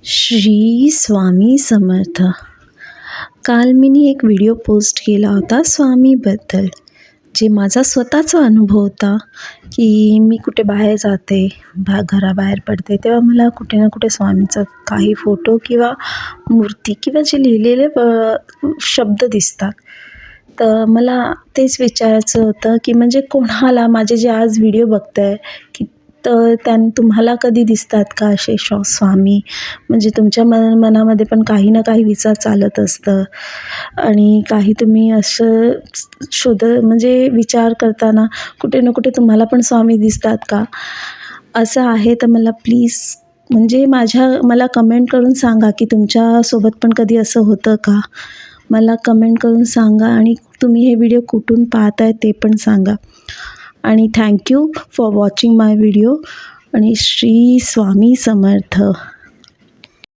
श्री स्वामी समर्थ. काल मी एक video post केला होता स्वामीबद्दल, जे माझा स्वतःचा अनुभव होता की मी कुठे बाहेर जाते, घराबाहेर पडते, तेव्हा मला कुठे ना कुठे स्वामीचा काही फोटो किंवा मूर्ती किंवा जे लिहिलेले शब्द दिसतात. तर मला तेच विचारायचं होतं की म्हणजे कोणाला माझे जे आज व्हिडिओ बघताय की तर तुम्हाला कधी दिसतात का असे स्वामी? म्हणजे तुमच्या मनामध्ये पण काही ना काही विचार चालत असतं आणि काही तुम्ही असं म्हणजे विचार करताना कुठे ना कुठे तुम्हाला पण स्वामी दिसतात का? असं आहे तर मला प्लीज म्हणजे मला कमेंट करून सांगा की तुमच्यासोबत पण कधी असं होतं का? मला कमेंट करून सांगा आणि तुम्ही हे व्हिडिओ कुठून पाहताय ते पण सांगा. आणि thank you for watching my video. आणि श्री स्वामी समर्थ.